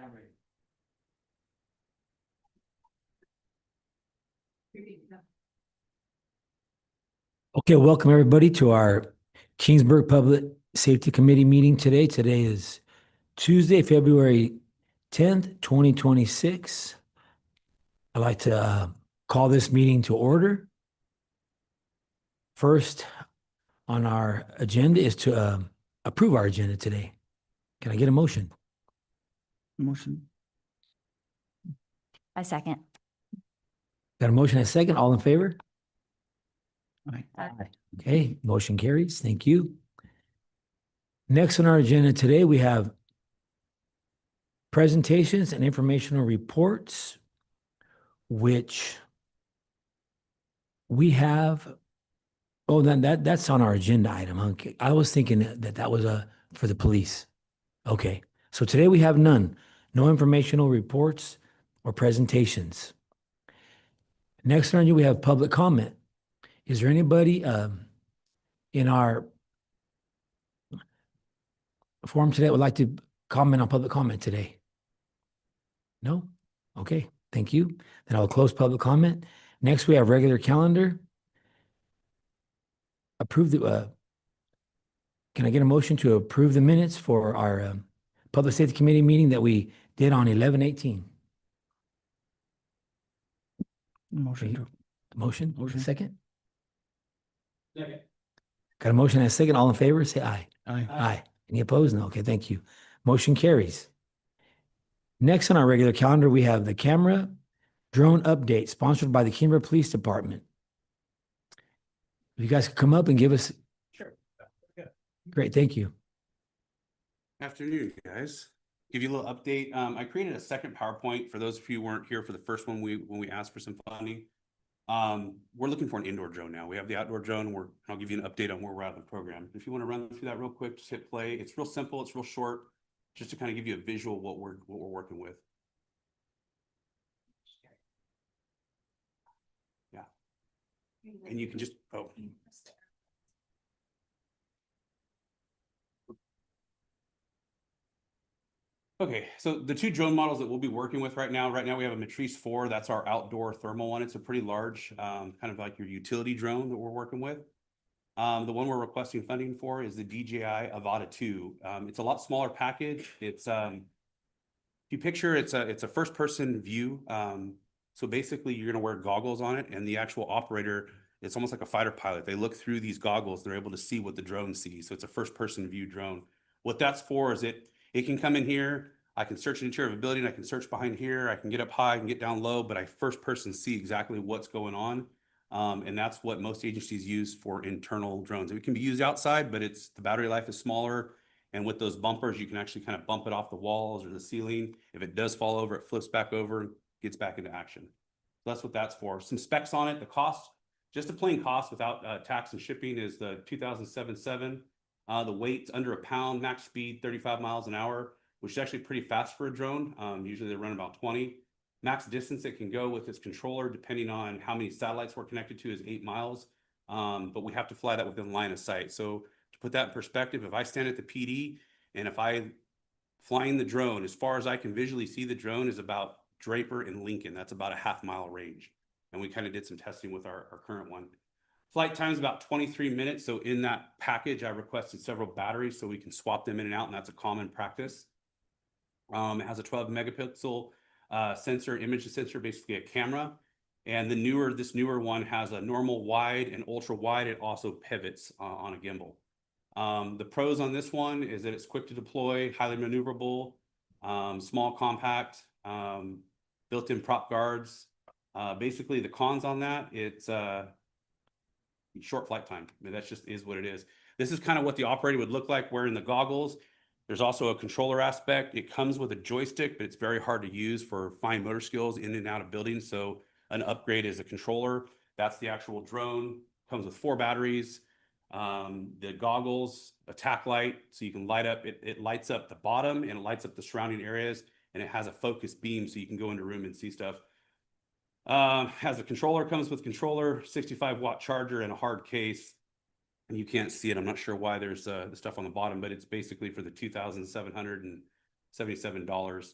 I'm ready. Okay, welcome everybody to our Kingsburg Public Safety Committee meeting today. Today is Tuesday, February 10th, 2026. I'd like to call this meeting to order. First on our agenda is to approve our agenda today. Can I get a motion? Motion. A second. Got a motion and a second. All in favor? Aye. Okay, motion carries. Thank you. Next on our agenda today, we have presentations and informational reports, which we have. Oh, then that's on our agenda item. Okay. I was thinking that was for the police. Okay. So today we have none. No informational reports or presentations. Next on you, we have public comment. Is there anybody in our forum today that would like to comment on public comment today? No? Okay, thank you. Then I'll close public comment. Next, we have regular calendar. Approve the, can I get a motion to approve the minutes for our Public Safety Committee meeting that we did on 11/18? Motion. Motion? Motion. Second? Second. Got a motion and a second. All in favor, say aye. Aye. Aye. Any opposed? No. Okay, thank you. Motion carries. Next on our regular calendar, we have the camera drone update sponsored by the Kingsburg Police Department. If you guys could come up and give us. Sure. Yeah. Great, thank you. Afternoon, guys. Give you a little update. I created a second PowerPoint for those of you who weren't here for the first one when we asked for some funding. We're looking for an indoor drone now. We have the outdoor drone, and I'll give you an update on where we're at in the program. If you want to run through that real quick, just hit play. It's real simple. It's real short, just to kind of give you a visual of what we're working with. Yeah. And you can just, oh. Okay, so the two drone models that we'll be working with right now we have a Matrice 4. That's our outdoor thermal one. It's a pretty large, kind of like your utility drone that we're working with. The one we're requesting funding for is the DJI Avata 2. It's a lot smaller package. It's if you picture it's a first person view. So basically you're gonna wear goggles on it, and the actual operator, it's almost like a fighter pilot. They look through these goggles, they're able to see what the drone sees. So it's a first person view drone. What that's for is it can come in here, I can search an interior of a building, I can search behind here, I can get up high, I can get down low, but I first person see exactly what's going on. And that's what most agencies use for internal drones. It can be used outside, but the battery life is smaller. And with those bumpers, you can actually kind of bump it off the walls or the ceiling. If it does fall over, it flips back over and gets back into action. So that's what that's for. Some specs on it, the cost, just a plain cost without tax and shipping is the 2007-7. The weight's under a pound, max speed 35 miles an hour, which is actually pretty fast for a drone. Usually they run about 20. Max distance it can go with its controller, depending on how many satellites we're connected to, is 8 miles. But we have to fly that within line of sight. So to put that in perspective, if I stand at the PD and if I flying the drone, as far as I can visually see, the drone is about Draper and Lincoln. That's about a half-mile range. And we kind of did some testing with our current one. Flight time is about 23 minutes. So in that package, I requested several batteries so we can swap them in and out, and that's a common practice. It has a 12 megapixel sensor, image sensor, basically a camera. And this newer one has a normal wide and ultra wide. It also pivots on a gimbal. The pros on this one is that it's quick to deploy, highly maneuverable, small, compact, built-in prop guards. Basically the cons on that, it's short flight time. I mean, that just is what it is. This is kind of what the operator would look like wearing the goggles. There's also a controller aspect. It comes with a joystick, but it's very hard to use for fine motor skills in and out of buildings. So an upgrade is a controller. That's the actual drone. Comes with 4 batteries. The goggles, a tack light, so you can light up. It lights up the bottom and it lights up the surrounding areas, and it has a focus beam so you can go into a room and see stuff. Has a controller, comes with controller, 65-watt charger, and a hard case. And you can't see it. I'm not sure why there's the stuff on the bottom, but it's basically for the $2,777.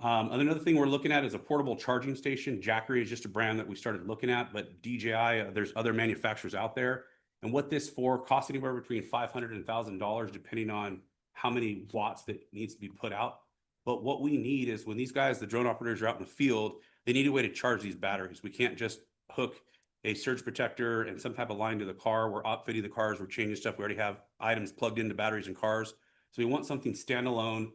Another thing we're looking at is a portable charging station. Jackery is just a brand that we started looking at, but DJI, there's other manufacturers out there. And what this for costs anywhere between $500 and $1,000, depending on how many watts that needs to be put out. But what we need is when these guys, the drone operators, are out in the field, they need a way to charge these batteries. We can't just hook a surge protector and some type of line to the car. We're outfitting the cars, we're changing stuff. We already have items plugged into batteries in cars. So we want something standalone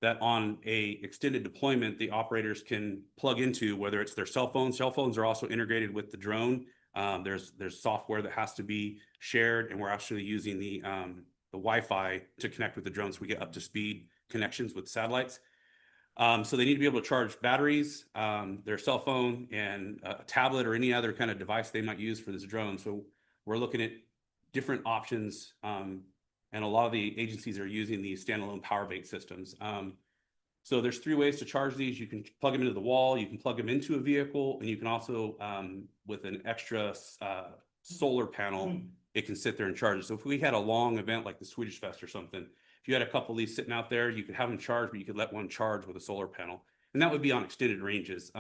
that on a extended deployment, the operators can plug into, whether it's their cell phones. Cell phones are also integrated with the drone. There's software that has to be shared, and we're actually using the Wi-Fi to connect with the drone so we get up to speed connections with satellites. So they need to be able to charge batteries, their cell phone, and a tablet or any other kind of device they might use for this drone. So we're looking at different options, and a lot of the agencies are using these standalone power bank systems. So there's 3 ways to charge these. You can plug them into the wall, you can plug them into a vehicle, and you can also, with an extra solar panel, it can sit there and charge it. So if we had a long event like the Swedish Fest or something, if you had a couple of these sitting out there, you could have them charged, but you could let one charge with a solar panel. And that would be on extended ranges.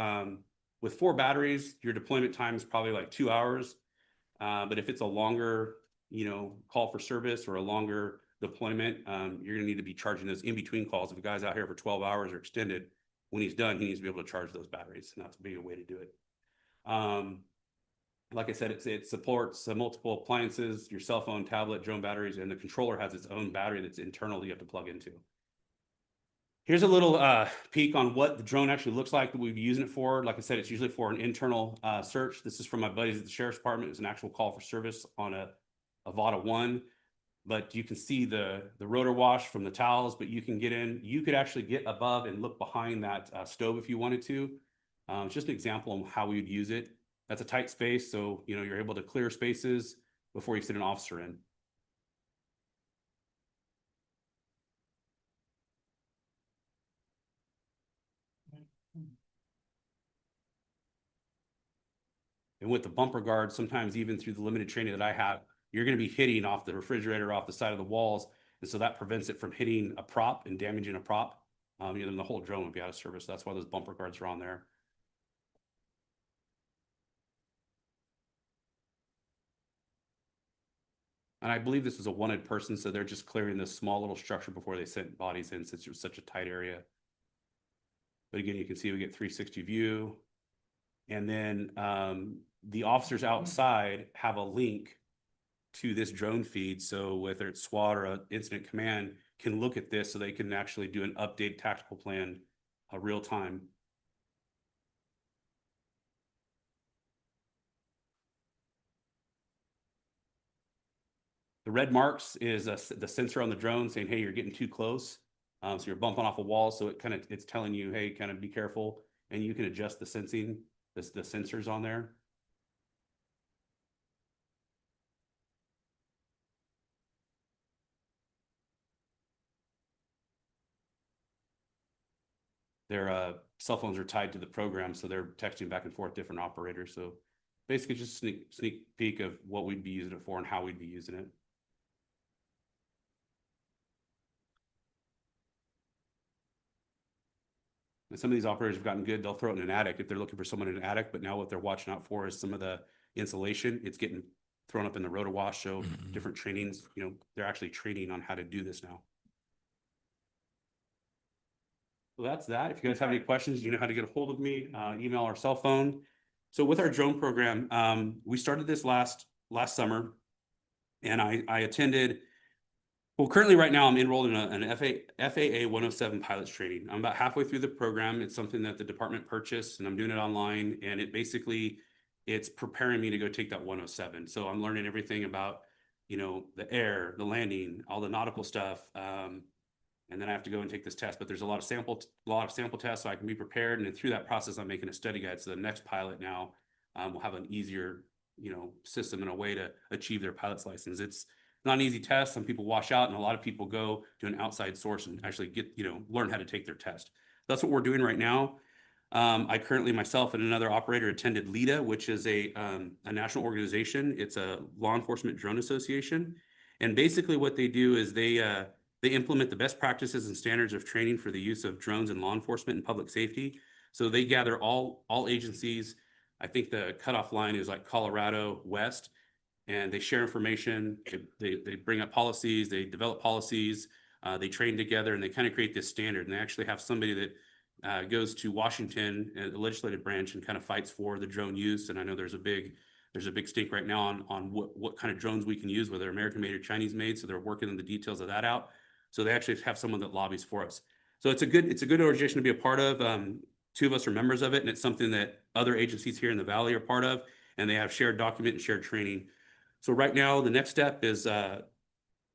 With 4 batteries, your deployment time is probably like 2 hours. But if it's a longer, call for service or a longer deployment, you're going to need to be charging those in between calls. If a guy's out here for 12 hours or extended, when he's done, he needs to be able to charge those batteries, and that's a big way to do it. Like I said, it supports multiple appliances, your cell phone, tablet, drone batteries, and the controller has its own battery that's internal that you have to plug into. Here's a little peek on what the drone actually looks like that we'll be using it for. Like I said, it's usually for an internal search. This is from my buddies at the Sheriff's Department. It's an actual call for service on a Avata 1. But you can see the rotor wash from the towels, but you can get in. You could actually get above and look behind that stove if you wanted to. It's just an example of how we would use it. That's a tight space, so you're able to clear spaces before you sit an officer in. And with the bumper guard, sometimes even through the limited training that I have, you're going to be hitting off the refrigerator, off the side of the walls. And so that prevents it from hitting a prop and damaging a prop. Then the whole drone would be out of service. That's why those bumper guards are on there. And I believe this is a wanted person, so they're just clearing this small little structure before they send bodies in, since it's such a tight area. But again, you can see we get 360 view. And then the officers outside have a link to this drone feed. So whether it's SWAT or an incident command can look at this so they can actually do an update tactical plan real time. The red marks is the sensor on the drone saying, hey, you're getting too close. So you're bumping off a wall. So it's telling you, hey, kind of be careful. And you can adjust the sensing, the sensors on there. Their cell phones are tied to the program, so they're texting back and forth different operators. So basically just a sneak peek of what we'd be using it for and how we'd be using it. And some of these operators have gotten good. They'll throw it in an attic if they're looking for someone in an attic. But now what they're watching out for is some of the insulation. It's getting thrown up in the rotor wash. So different trainings, they're actually training on how to do this now. So that's that. If you guys have any questions, you know how to get a hold of me, email or cell phone. So with our drone program, we started this last summer, and I attended. Well, currently right now I'm enrolled in an FAA 107 pilots training. I'm about halfway through the program. It's something that the department purchased, and I'm doing it online, and it's preparing me to go take that 107. So I'm learning everything about, the air, the landing, all the nautical stuff. And then I have to go and take this test, but there's a lot of sample tests so I can be prepared. And then through that process, I'm making a study guide. So the next pilot now will have an easier, system and a way to achieve their pilot's license. It's not an easy test. Some people wash out, and a lot of people go to an outside source and actually get, learn how to take their test. That's what we're doing right now. I currently myself and another operator attended LEDA, which is a national organization. It's a law enforcement drone association. And basically what they do is they They implement the best practices and standards of training for the use of drones in law enforcement and public safety. So they gather all agencies. I think the cutoff line is like Colorado West, and they share information. They bring up policies, they develop policies, they train together, and they kind of create this standard. And they actually have somebody that goes to Washington, the legislative branch, and kind of fights for the drone use. And I know there's a big stink right now on what kind of drones we can use, whether American made or Chinese made. So they're working on the details of that out. So they actually have someone that lobbies for us. So it's a good organization to be a part of. Two of us are members of it, and it's something that other agencies here in the Valley are part of, and they have shared document and shared training. So right now, the next step is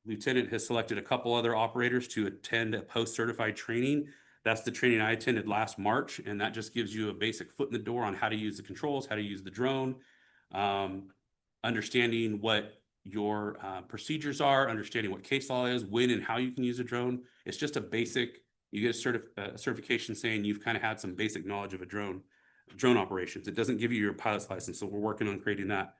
Lieutenant has selected a couple other operators to attend a post-certified training. That's the training I attended last March, and that just gives you a basic foot in the door on how to use the controls, how to use the drone, understanding what your procedures are, understanding what case law is, when and how you can use a drone. It's just a basic, you get a certification saying you've kind of had some basic knowledge of a drone operations. It doesn't give you your pilot's license, so we're working on creating that.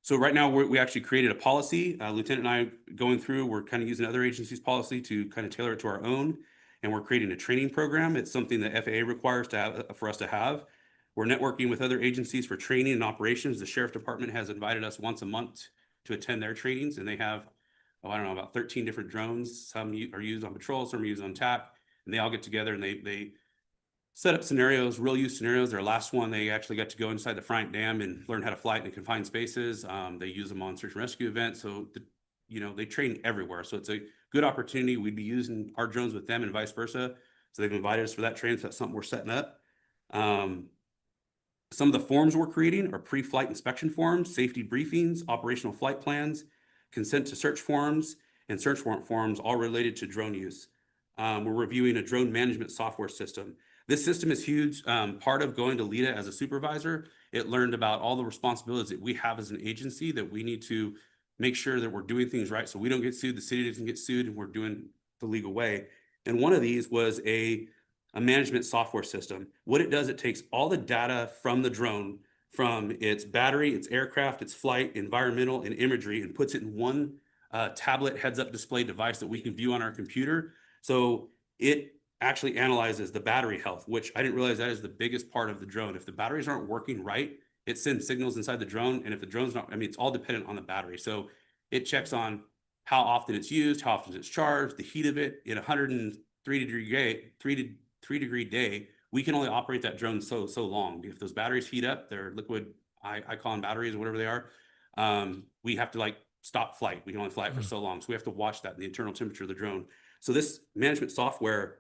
So right now we actually created a policy. Lieutenant and I going through, we're kind of using other agencies' policy to kind of tailor it to our own, and we're creating a training program. It's something that FAA requires to have for us to have. We're networking with other agencies for training and operations. The Sheriff Department has invited us once a month to attend their trainings, and they have, I don't know, about 13 different drones. Some are used on patrol, some are used on TAC, and they all get together and they set up scenarios, real use scenarios. Their last one, they actually got to go inside the Frank Dam and learn how to fly it in confined spaces. They use them on search and rescue events. So, they train everywhere. So it's a good opportunity. We'd be using our drones with them and vice versa. So they've invited us for that training. So that's something we're setting up. Some of the forms we're creating are pre-flight inspection forms, safety briefings, operational flight plans, consent to search forms, and search warrant forms, all related to drone use. We're reviewing a drone management software system. This system is huge. Part of going to LEDA as a supervisor, it learned about all the responsibilities that we have as an agency, that we need to make sure that we're doing things right so we don't get sued, the city doesn't get sued, and we're doing the legal way. And one of these was a management software system. What it does, it takes all the data from the drone, from its battery, its aircraft, its flight, environmental, and imagery, and puts it in one tablet heads-up display device that we can view on our computer. So it actually analyzes the battery health, which I didn't realize that is the biggest part of the drone. If the batteries aren't working right, it sends signals inside the drone. And if the drone's not, it's all dependent on the battery. So it checks on how often it's used, how often it's charged, the heat of it. In 3-degree day, we can only operate that drone so long. If those batteries heat up, they're liquid icon batteries or whatever they are, we have to stop flight. We can only fly it for so long. So we have to watch that, the internal temperature of the drone. So this management software,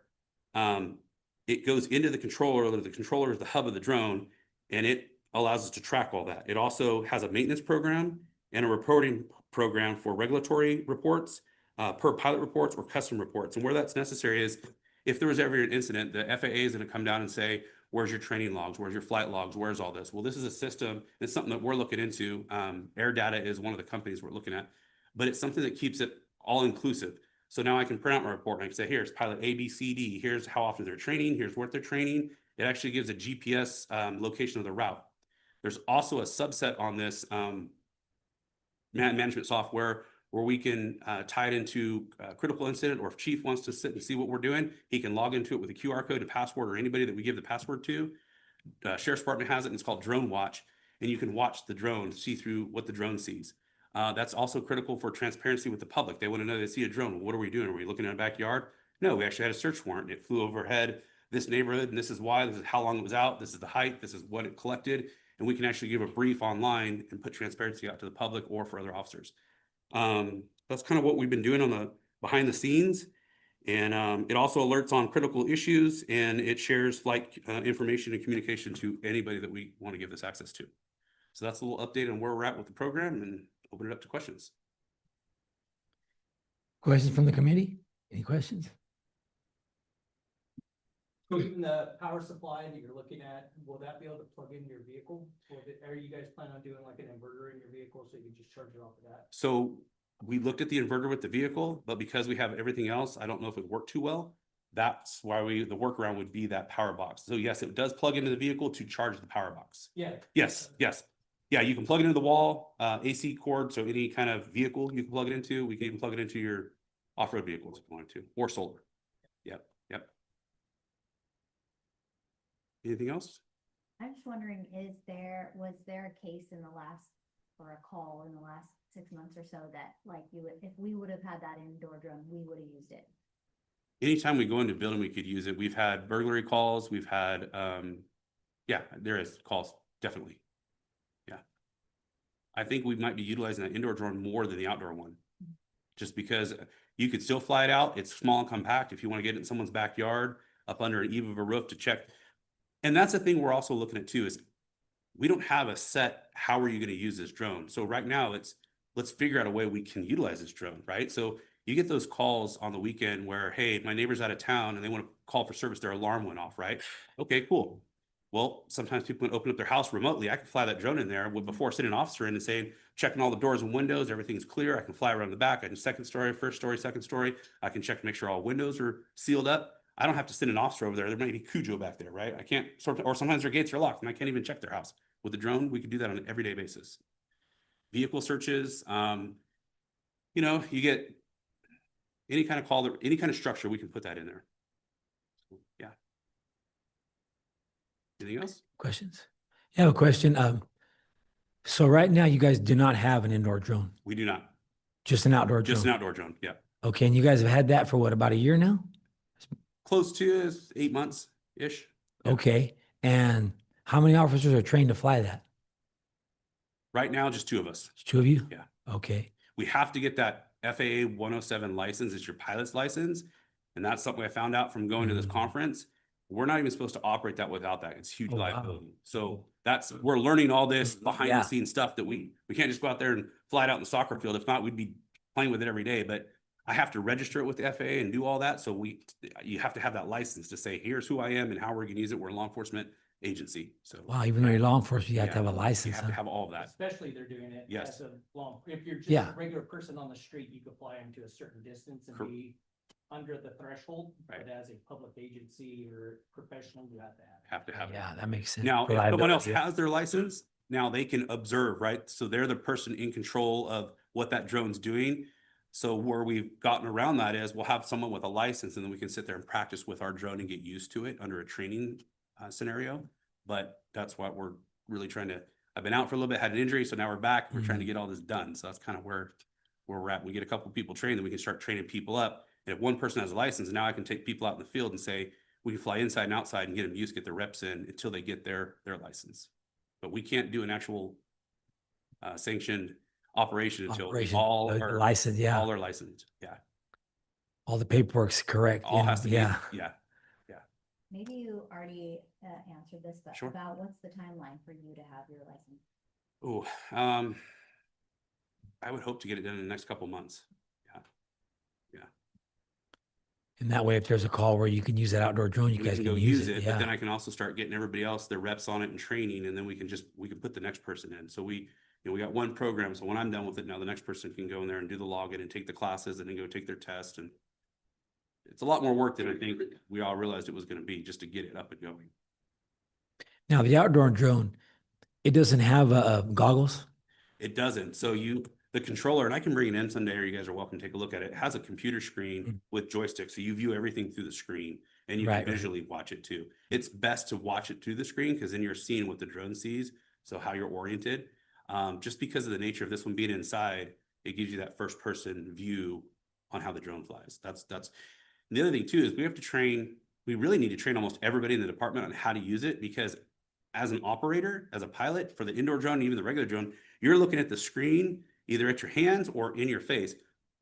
it goes into the controller. The controller is the hub of the drone, and it allows us to track all that. It also has a maintenance program and a reporting program for regulatory reports, per pilot reports or custom reports. And where that's necessary is if there was ever an incident, the FAA is going to come down and say, where's your training logs? Where's your flight logs? Where's all this? Well, this is a system. It's something that we're looking into. Air Data is one of the companies we're looking at, but it's something that keeps it all inclusive. So now I can print out my report and I can say, here's pilot A, B, C, D. Here's how often they're training. Here's what they're training. It actually gives a GPS location of the route. There's also a subset on this management software where we can tie it into a critical incident, or if Chief wants to sit and see what we're doing, he can log into it with a QR code, a password, or anybody that we give the password to. Sheriff's Department has it, and it's called Drone Watch, and you can watch the drone, see through what the drone sees. That's also critical for transparency with the public. They want to know, they see a drone. Well, what are we doing? Are we looking in a backyard? No, we actually had a search warrant. It flew overhead this neighborhood, and this is why, this is how long it was out, this is the height, this is what it collected, and we can actually give a brief online and put transparency out to the public or for other officers. That's kind of what we've been doing on the behind the scenes. And it also alerts on critical issues, and it shares flight information and communication to anybody that we want to give this access to. So that's a little update on where we're at with the program, and open it up to questions. Questions from the committee? Any questions? Given the power supply that you're looking at, will that be able to plug into your vehicle? Are you guys planning on doing like an inverter in your vehicle so you can just charge it off of that? So we looked at the inverter with the vehicle, but because we have everything else, I don't know if it worked too well. That's why the workaround would be that power box. So yes, it does plug into the vehicle to charge the power box. Yeah. Yes. Yeah, you can plug it into the wall, AC cord, so any kind of vehicle you can plug it into. We can even plug it into your off-road vehicles if you wanted to, or solar. Yep, yep. Anything else? I'm just wondering, was there a case in the last, or a call in the last 6 months or so that like if we would have had that indoor drone, we would have used it? Anytime we go into a building, we could use it. We've had burglary calls, we've had, yeah, there is calls, definitely. Yeah. I think we might be utilizing that indoor drone more than the outdoor one. Just because you could still fly it out. It's small and compact. If you want to get it in someone's backyard, up under an eave of a roof to check. And that's the thing we're also looking at too, is we don't have a set, how are you going to use this drone? So right now let's figure out a way we can utilize this drone, right? So you get those calls on the weekend where, hey, my neighbor's out of town and they want to call for service, their alarm went off, right? Okay, cool. Well, sometimes people can open up their house remotely. I can fly that drone in there before sending an officer in and saying, checking all the doors and windows, everything's clear. I can fly around the back. I can second story, first story, second story. I can check to make sure all windows are sealed up. I don't have to send an officer over there. There might be Cujo back there, right? I can't sort of, or sometimes their gates are locked and I can't even check their house. With the drone, we could do that on an everyday basis. Vehicle searches, you know, you get any kind of call, any kind of structure, we can put that in there. Yeah. Anything else? Questions? I have a question. So right now you guys do not have an indoor drone, We do not. just an outdoor Just an drone. outdoor drone. Yeah. Okay, and you guys have had that for what, about a year now? Close to 8 months ish. Yeah. Okay, and how many officers are trained to fly that? Right now, just 2 of us. Just 2 of you? Yeah. Okay, We have to get that FAA 107 license. It's your pilot's license. And that's something I found out from going to this Mm. conference. We're not even supposed to operate that without that. It's huge Oh, wow. liability. So we're learning all this behind Yeah. the scenes stuff that we can't just go out there and fly it out in the soccer field. If not, we'd be playing with it every day. But I have to register it with the FAA and do all that. So you have to have that license to say, here's who I am and how we're going to use it. We're a law enforcement agency. So wow, even though you're law enforcement, you have to have a you license, have to huh? have all of that. Especially they're doing it Yes. as a long, if you're just Yeah. a regular person on the street, you could fly them to a certain distance and Cor- be under the threshold. Right. But as a public agency or professional, you have to have. Have to have it. Yeah, that makes sense. Now, if someone else Reliability, yeah. has their license, now they can observe, right? So they're the person in control of what that drone's doing. So where we've gotten around that is we'll have someone with a license and then we can sit there and practice with our drone and get used to it under a training scenario. But that's what we're really trying to, I've been out for a little bit, had an injury, so now we're back. We're trying to get all this done. So that's kind of where we're at. We get a couple of people trained, then we can start training people up. And if one person has a license, now I can take people out in the field and say, we can fly inside and outside and get them used, get their reps in until they get their license. But we can't do an actual sanctioned operation until Operation, all the are license, yeah. all are licensed. Yeah, All the paperwork's correct. all has to be. Yeah. Yeah. Maybe you already answered this, but Sure. about what's the timeline for you to have your license? Oh, I would hope to get it done in the next couple months. And that way, if there's a call where you can use that outdoor drone, you We guys can can go use use it. it, but then Yeah. I can also start getting everybody else their reps on it and training, and then we can put the next person in. So we got one program. So when I'm done with it, now the next person can go in there and do the login and take the classes and then go take their test. And it's a lot more work than I think we all realized it was going to be just to get it up and going. Now, the outdoor drone, it doesn't have goggles. It doesn't. So the controller, and I can bring it in someday, or you guys are welcome to take a look at it. It has a computer screen with joysticks. So you view everything through the screen and you Right, can right. visually watch it too. It's best to watch it through the screen because then you're seeing what the drone sees. So how you're oriented. Just because of the nature of this one being inside, it gives you that first person view on how the drone flies. That's the other thing too, is we really need to train almost everybody in the department on how to use it, because as an operator, as a pilot for the indoor drone, even the regular drone, you're looking at the screen, either at your hands or in your face.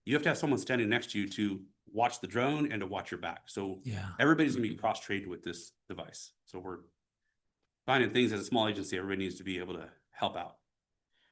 You have to have someone standing next to you to watch the drone and to watch your back. So Yeah. everybody's gonna be cross-trained with this device. So we're finding things as a small agency, everybody needs to be able to help out.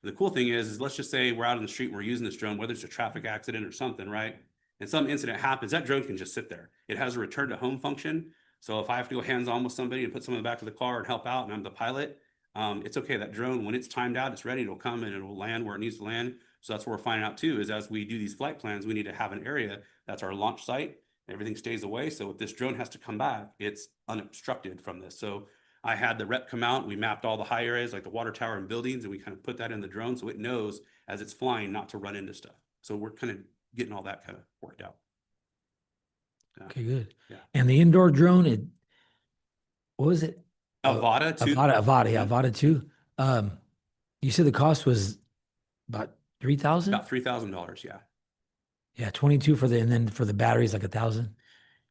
The cool thing is let's just say we're out on the street and we're using this drone, whether it's a traffic accident or something, right? And some incident happens, that drone can just sit there. It has a return to home function. So if I have to go hands-on with somebody and put someone in the back of the car and help out and I'm the pilot, it's okay. That drone, when it's timed out, it's ready, it'll come and it'll land where it needs to land. So that's what we're finding out too, is as we do these flight plans, we need to have an area that's our launch site. Everything stays away. So if this drone has to come back, it's unobstructed from this. So I had the rep come out, we mapped all the high areas like the water tower and buildings, and we kind of put that in the drone so it knows as it's flying not to run into stuff. So we're kind of getting all that kind of worked out. Okay, good. Yeah. And the indoor drone, what was it? Avata too. Avata, yeah, Mhm. Avata too. You said the cost was about 3,000? About $3,000, yeah. Yeah, 22 for and then for the batteries, like 1,000.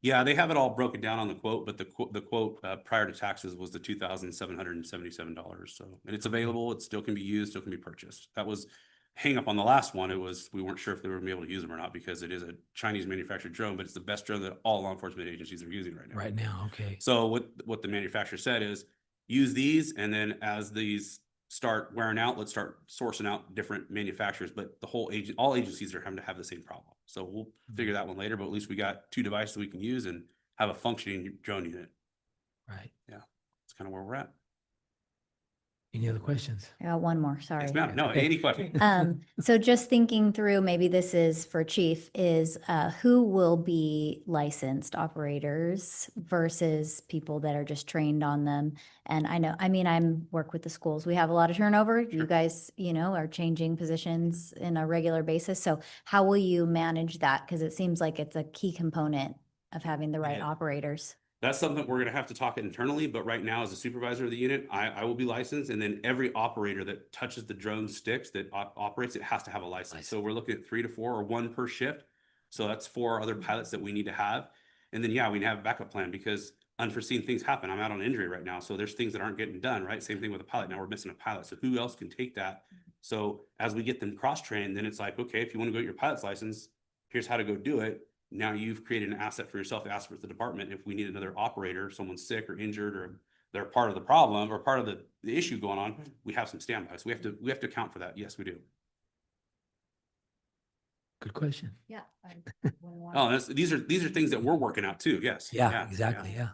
Yeah, they have it all broken down on the quote, but the quote prior to taxes was the $2,777. So, and it's available. It still can be used, still can be purchased. That was hang up on the last one. It was we weren't sure if they were gonna be able to use them or not because it is a Chinese manufactured drone, but it's the best drone that all law enforcement agencies are using right now. Right now, okay. So what the manufacturer said is use these, and then as these start wearing out, let's start sourcing out different manufacturers. But all agencies are having to have the same problem. So we'll figure that one later. But at least we got 2 devices we can use and have a functioning drone unit. Right. Yeah, that's kind of where we're at. Any other questions? I got one more, sorry. Yes, ma'am. No, any questions? So just thinking through, maybe this is for Chief, is who will be licensed operators versus people that are just trained on them? And I'm work with the schools. We have a lot of turnover. You guys, are changing positions in a regular basis. So how will you manage that? Because it seems like it's a key component of having the right Yeah. operators. That's something we're going to have to talk internally, but right now as a supervisor of the unit, I will be licensed, and then every operator that touches the drone sticks that operates it has to have a license. So we're looking at 3 to 4 or 1 per shift. So that's 4 other pilots that we need to have. And then, yeah, we have a backup plan because unforeseen things happen. I'm out on injury right now. So there's things that aren't getting done, right? Same thing with a pilot. Now we're missing a pilot. So who else can take that? So as we get them cross-trained, then it's like, okay, if you want to go get your pilot's license, here's how to go do it. Now you've created an asset for yourself to ask for the department. If we need another operator, someone's sick or injured, or they're part of the problem or part of the issue going on, we have some standby. So we have to account for that. Yes, we do. Good question. Yeah. Oh, these are things that we're working out too. Yes. Yeah, exactly. Yeah.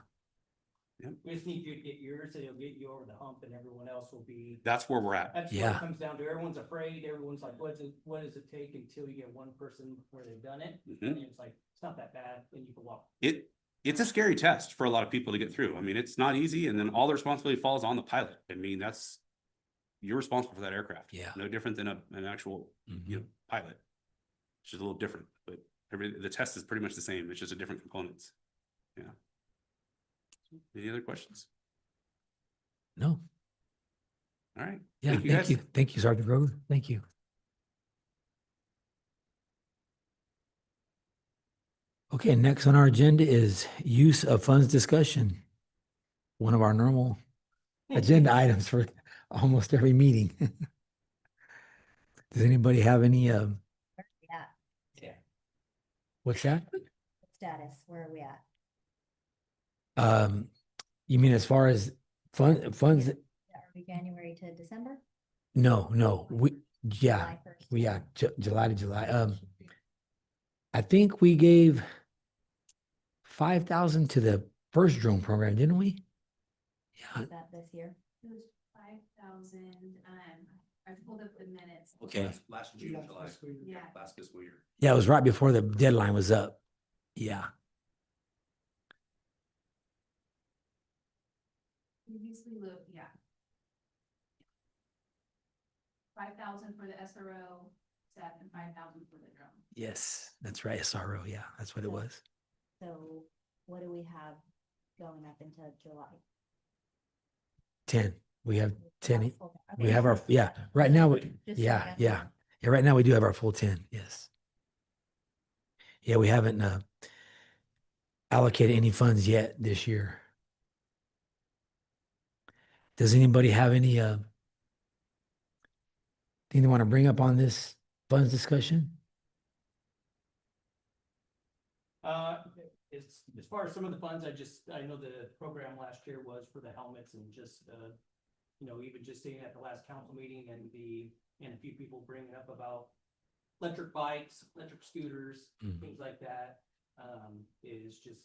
We just need you to get yours, and it'll get you over the hump, and everyone else will be. That's where we're at. That's what Yeah. it comes down to. Everyone's afraid. Everyone's like, what does it take until you get one person where they've done it? Mhm. And it's like, it's not that bad, and you can walk. It's a scary test for a lot of people to get through. I mean, it's not easy, and then all the responsibility falls on the pilot. I mean, you're responsible for that aircraft. Yeah. No different than an actual pilot. It's just a little different, but the test is pretty much the same. It's just a different components. Yeah. Any other questions? No. All right. Yeah. Thank you, guys. Thank you, Sergeant Grover. Thank you. Okay, next on our agenda is use of funds discussion. One of our normal agenda items for almost every meeting. Does anybody have any, Yeah. what's that? Status, where are we at? You mean as far as funds? Are we January to December? No, yeah, July 1st? July to July. I think we gave 5,000 to the first drone program, didn't we? Yeah, Is that this year? It was 5,000, I pulled up the minutes. okay. Last June, July. Yeah. Last fiscal year. Yeah, it was right before the deadline was up. Yeah, Previously, yeah. 5,000 for the SRO set and 5,000 for the drone. yes, that's right. SRO, yeah, that's what it was. So what do we have going up into July? 10. We have 10. Okay. We have our, right now, Just so I yeah, got yeah. that. Yeah, right now we do have our full 10, yes. Yeah, we haven't allocated any funds yet this year. Does anybody have any thing they want to bring up on this funds discussion? As far as some of the funds, I know the program last year was for the helmets and just, even just seeing at the last council meeting and a few people bringing up about electric bikes, electric scooters, things like that, is just,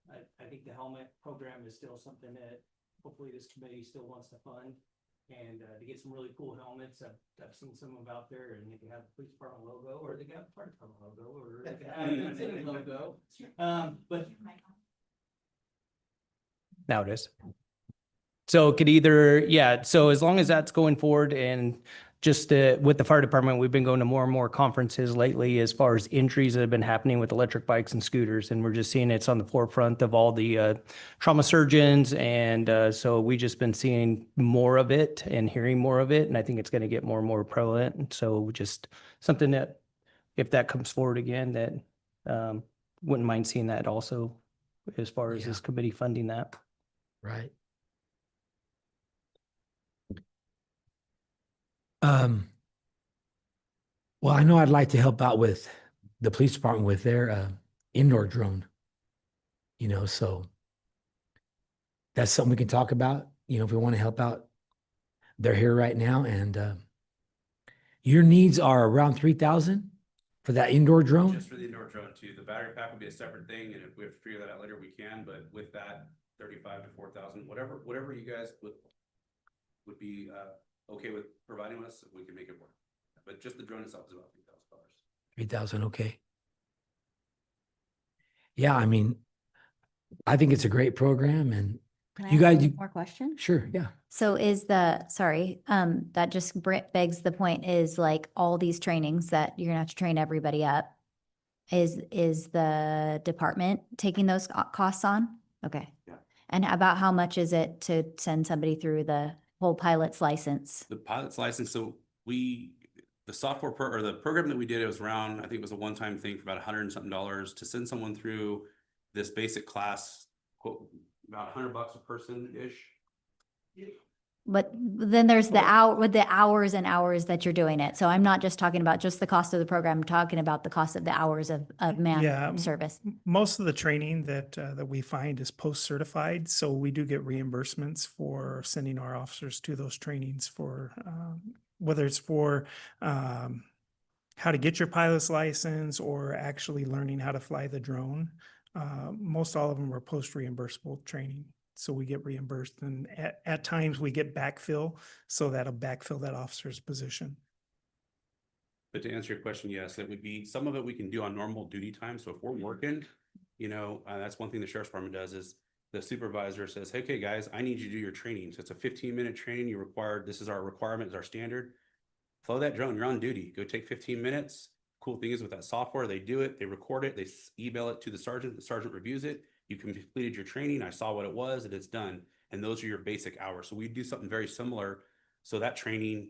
I think the helmet program is still something that hopefully this committee still wants to fund. And to get some really cool helmets, I've seen some of them out there, and they can have the police department logo, or they got fire department logo, or they can have the city logo. But Now it is. So it could either, yeah, so as long as that's going forward and just with the fire department, we've been going to more and more conferences lately as far as injuries that have been happening with electric bikes and scooters. And we're just seeing it's on the forefront of all the trauma surgeons. And so we just been seeing more of it and hearing more of it. And I think it's going to get more and more prevalent. And so just something that if that comes forward again, that wouldn't mind seeing that also as far as Yeah. this committee funding that. Right. Well, I know I'd like to help out with the police department with their indoor drone. So that's something we can talk about, if we want to help out. They're here right now, and your needs are around 3,000 for that indoor drone? Just for the indoor drone too. The battery pack would be a separate thing, and if we have to figure that out later, we can, but with that, 35 to 4,000, whatever you guys would be okay with providing us, we can make it work. But just the drone itself is about $3,000. 3,000, okay. Yeah, I mean, I think it's a great program, and Can I You ask guys- one you- more question? sure, yeah. So is that just begs the point is like all these trainings that you're gonna have to train everybody up. Is the department taking those costs on? Okay. Yeah. And about how much is it to send somebody through the whole pilot's license? The pilot's license, so the software or the program that we did, it was around, I think it was a one-time thing for about $100 and something to send someone through this basic class, quote, about $100 a person-ish. But then there's the hours and hours that you're doing it. So I'm not just talking about just the cost of the program, I'm talking about the cost of the hours of Yeah, man service. Most of the training that we find is post-certified, so we do get reimbursements for sending our officers to those trainings for, whether it's for how to get your pilot's license or actually learning how to fly the drone. Most all of them are post-reimbursable training. So we get reimbursed, and at times we get backfill, so that'll backfill that officer's position. But to answer your question, yes, it would be, some of it we can do on normal duty time. So if we're working, that's one thing the sheriff's department does is the supervisor says, hey, okay, guys, I need you to do your training. So it's a 15-minute training. You required, this is our requirement, is our standard. Fly that drone, you're on duty. Go take 15 minutes. Cool thing is with that software, they do it, they record it, they email it to the sergeant reviews it. You completed your training. I saw what it was and it's done. And those are your basic hours. So we do something very similar. So that training,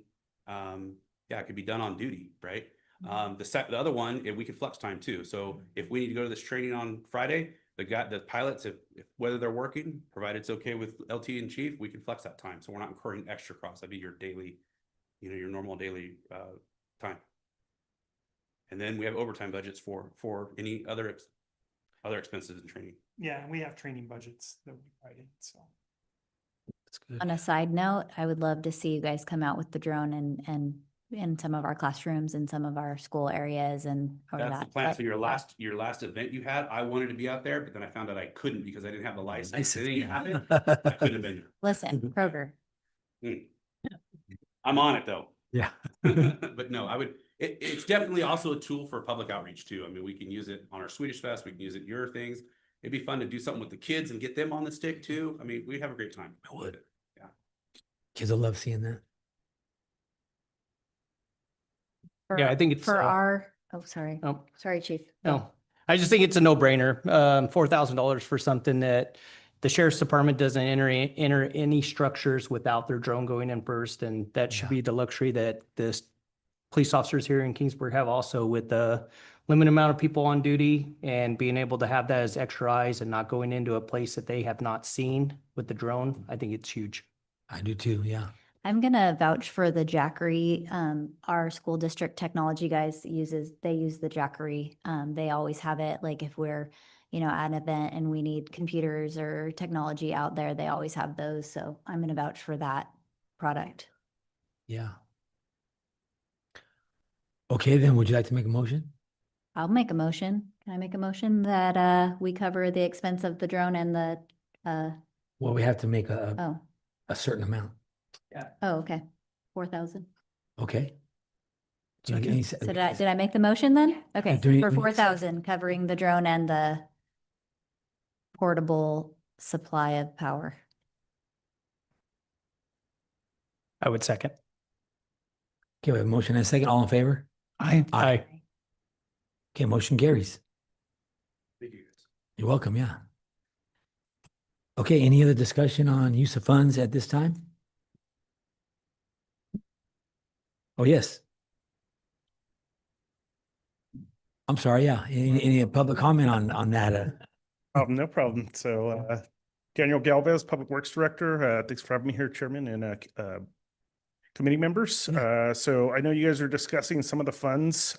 it could be done on duty, right? The other one, we could flex time too. So if we need to go to this training on Friday, the pilots, if whether they're working, provided it's okay with LT and chief, we can flex that time. So we're not incurring extra costs. That'd be your daily, your normal daily time. And then we have overtime budgets for any other expenses and training. Yeah, and we have training budgets that we provide in, so. That's good. On a side note, I would love to see you guys come out with the drone and in some of our classrooms and some of our school areas and. or That's the that, plan. but- So your last event you had, I wanted to be out there, but then I found out I couldn't because I didn't have the license. It didn't happen. I couldn't have been there. Listen, Kroger, I'm on it though. Yeah. But no, it's definitely also a tool for public outreach too. I mean, we can use it on our Swedish Fest. We can use it in your things. It'd be fun to do something with the kids and get them on the stick too. I mean, we'd have a great time. I would. Kids will love seeing that. Yeah, I think it's, for sorry. Oh. Sorry, chief. No, I just think it's a no-brainer. $4,000 for something that the sheriff's department doesn't enter any structures without their drone going in first. And that should Yeah. be the luxury that the police officers here in Kingsburg have also, with the limited amount of people on duty and being able to have that as extra eyes and not going into a place that they have not seen with the drone. I think it's huge. I do too, yeah. I'm gonna vouch for the Jackery. Our school district technology guys they use the Jackery. They always have it, like if we're, at an event and we need computers or technology out there, they always have those. So I'm gonna vouch for that product. Yeah. Okay, then would you like to make a motion? I'll make a motion. Can I make a motion that we cover the expense of the drone and the, Well, we have to make a oh, certain amount. okay, 4,000. Okay. Do you Second. any- So did I make the motion then? Okay, do we- for we- 4,000, covering the drone and the portable supply of power. I would second. Okay, we have a motion and a second. All in favor? Aye. Aye. Okay, motion carries. Thank you, guys. You're welcome, yeah. Okay, any other discussion on use of funds at this time? Oh, yes. I'm sorry, yeah. Any public comment on that? No problem. So, Daniel Galvez, Public Works Director. Thanks for having me here, Chairman and committee members. So I know you guys are discussing some of the funds.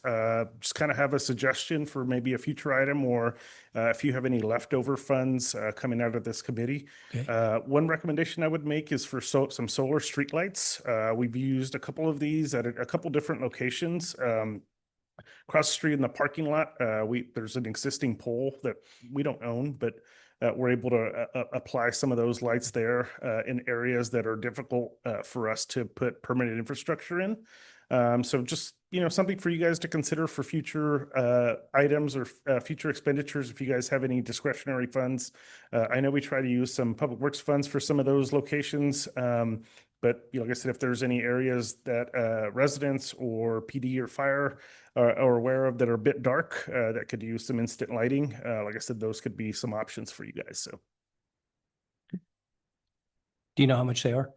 Just kind of have a suggestion for maybe a future item, or if you have any leftover funds coming out of this committee. Okay. One recommendation I would make is for some solar streetlights. We've used a couple of these at a couple different locations. Across the street in the parking lot, there's an existing pole that we don't own, but we're able to apply some of those lights there in areas that are difficult for us to put permanent infrastructure in. So just, something for you guys to consider for future items or future expenditures if you guys have any discretionary funds. I know we try to use some public works funds for some of those locations. But like I said, if there's any areas that residents or PD or fire are aware of that are a bit dark, that could use some instant lighting, like I said, those could be some options for you guys. So, Do you know how much they are?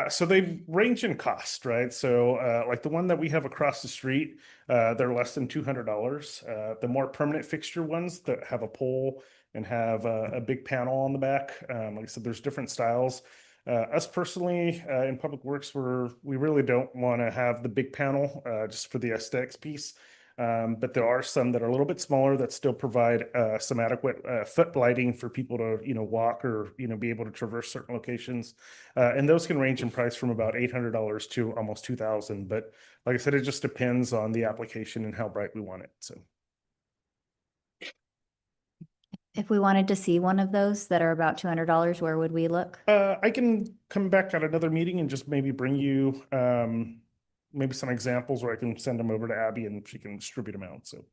so they range in cost, right? So, like the one that we have across the street, they're less than $200. The more permanent fixture ones that have a pole and have a big panel on the back, like I said, there's different styles. Us personally, in Public Works, we really don't want to have the big panel just for the aesthetics piece. But there are some that are a little bit smaller that still provide some adequate foot lighting for people to, walk or, be able to traverse certain locations. And those can range in price from about $800 to almost $2,000. But like I said, it just depends on the application and how bright we want it. So. If we wanted to see one of those that are about $200, where would we look? I can come back at another meeting and just maybe bring you maybe some examples, or I can send them over to Abby and she can distribute them out. So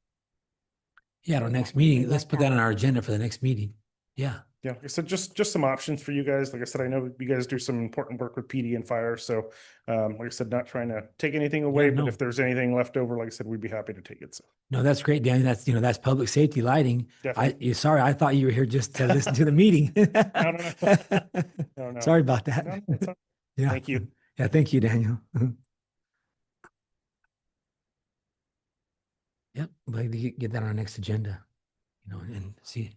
Yeah, our next meeting, let's put that on our agenda for the next meeting. Yeah. yeah, like I said, just some options for you guys. Like I said, I know you guys do some important work with PD and fire. So like I said, not trying to take anything away, but no. if there's anything left over, like I said, we'd be happy to take it. So No, that's great, Danny. That's public safety lighting. definitely. Sorry, I thought you were here just to listen to the meeting. No. Sorry about that. No, it's all- Yeah. Thank you. Yeah, thank you, Daniel. Yep, we'd like to get that on our next agenda, and see.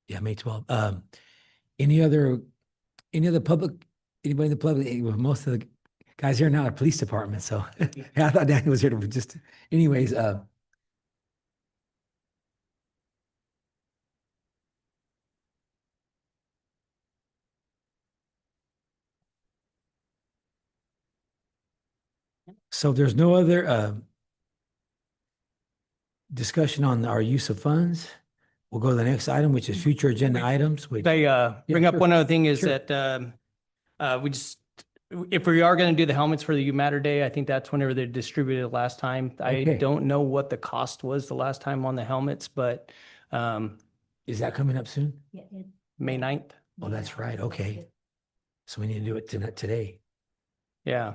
Yeah, May 12th. Any other public, anybody in the public, well, most of the guys here now are police department, so yeah, I thought Daniel was here to just, anyways, so there's no other discussion on our use of funds. We'll go to the next item, which is future agenda items, which, They bring up sure. one other thing is Sure. that if we are going to do the helmets for the U Matter Day, I think that's whenever they distributed last time. I Okay. don't know what the cost was the last time on the helmets, but is that coming up soon? May 9th. Oh, that's right. Okay. So we need to do it today. Yeah.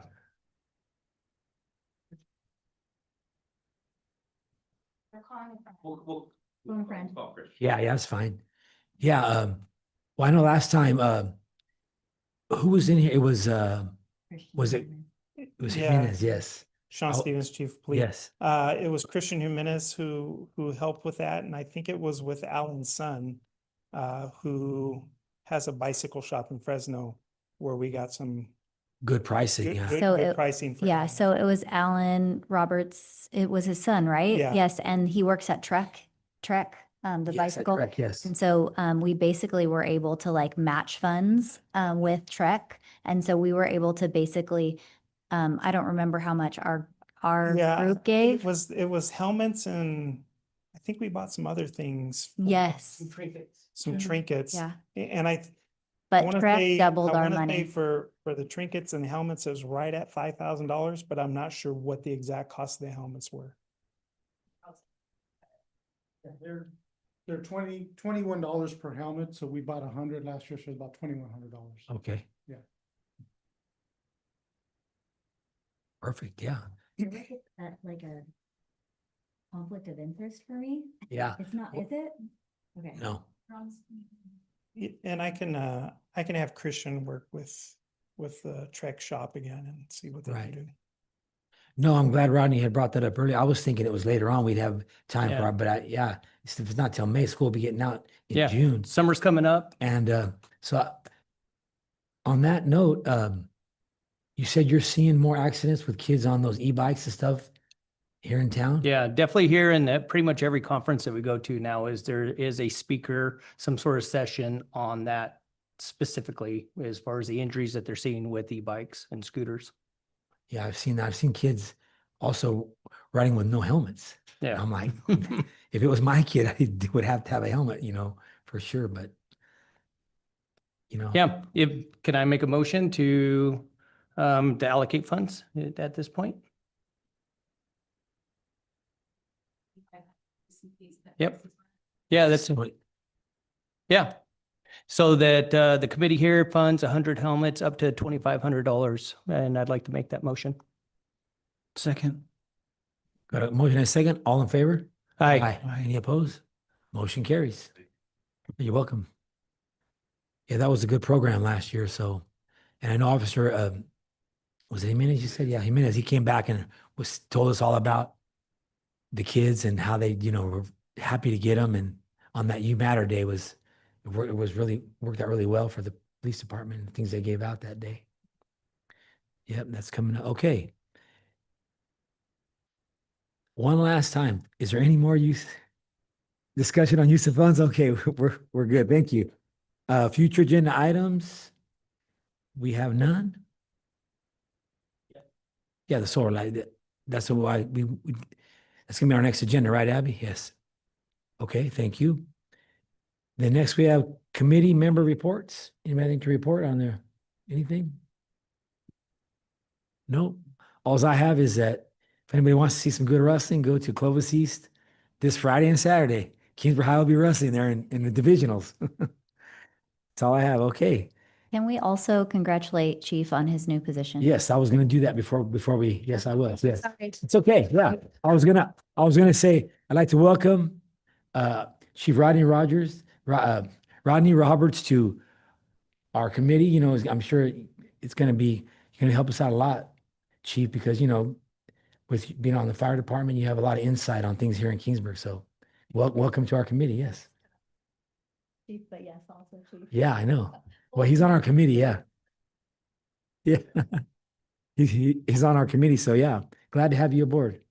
Yeah, that's fine. Yeah, well, I know last time, who was in here? It was Yeah. Jimenez, yes. Sean Oh, Stevens, Chief of Police. Yes. It was Christian Jimenez who helped with that, and I think it was with Alan's son, who has a bicycle shop in Fresno, where we got some Good pricing, good, yeah. good, So good it- pricing. For Yeah, him. so it was Alan Roberts. It was his son, right? Yeah. Yes, and he works at Trek, the Yes, that's bicycle. correct, yes. And so we basically were able to like match funds with Trek. And so we were able to basically, I don't remember how much our Yeah, group gave. It was helmets, and I think we bought some other things. Yes, Some trinkets. yeah. And I But wanna Trek say- doubled I our wanna say money. For the trinkets and helmets, it was right at $5,000, but I'm not sure what the exact cost of the helmets were. Yeah, they're $21 per helmet, so we bought 100 last year, so it's about $2,100. Okay. Yeah. Perfect, yeah. That like a conflict of interest for me? Yeah, It's not, is it? Okay. no, And I can have Christian work with the Trek shop again and see what they Right. can do. no, I'm glad Rodney had brought that up earlier. I was thinking it was later on we'd have time for, Yeah. it, but yeah, if it's not till May, school will be getting out in Yeah. June. Summer's coming up. And on that note, you said you're seeing more accidents with kids on those e-bikes and stuff here in town? Yeah, definitely here and pretty much every conference that we go to now is there is a speaker, some sort of session on that specifically as far as the injuries that they're seeing with e-bikes and scooters. Yeah, I've seen that. I've seen kids also riding with no helmets. And Yeah. I'm like, if it was my kid, I would have to have a helmet, for sure. But, Yeah, can I make a motion to allocate funds at this point? Yep. Yeah, that's, so yeah. So that the committee here funds 100 helmets up to $2,500, and I'd like to make that motion. second. Got a motion and a second. All in favor? Aye. Any opposed? Motion carries. You're welcome. Yeah, that was a good program last year. So, and I know Officer, was it Jimenez? You said, yeah, Jimenez. He came back and told us all about the kids and how they, were happy to get them. And on that You Matter Day it was really worked out really well for the police department and things they gave out that day. Yep, that's coming up. Okay. One last time. Is there any more discussion on use of funds? Okay, we're good. Thank you. Future agenda items. We have none. Yeah, the solar light. That's why that's gonna be our next agenda, right, Abby? Yes. Okay, thank you. Then next we have committee member reports. Anybody to report on there? Anything? Nope. Alls I have is that if anybody wants to see some good wrestling, go to Clovis East this Friday and Saturday. Kingsburg High will be wrestling there in the divisionals. That's all I have. Okay. Can we also congratulate Chief on his new position? Yes, I was gonna do that before we, yes, I was. Yes. Sorry. It's okay. Yeah. I was gonna say, I'd like to welcome Chief Rodney Roberts to our committee. I'm sure it's gonna be, you're gonna help us out a lot, Chief, because with being on the fire department, you have a lot of insight on things here in Kingsburg. So welcome to our committee. Yes. Chief, but yes, also Chief. Yeah, I know. Well, he's on our committee. Yeah. Yeah. He's on our committee. So yeah, glad to have you aboard.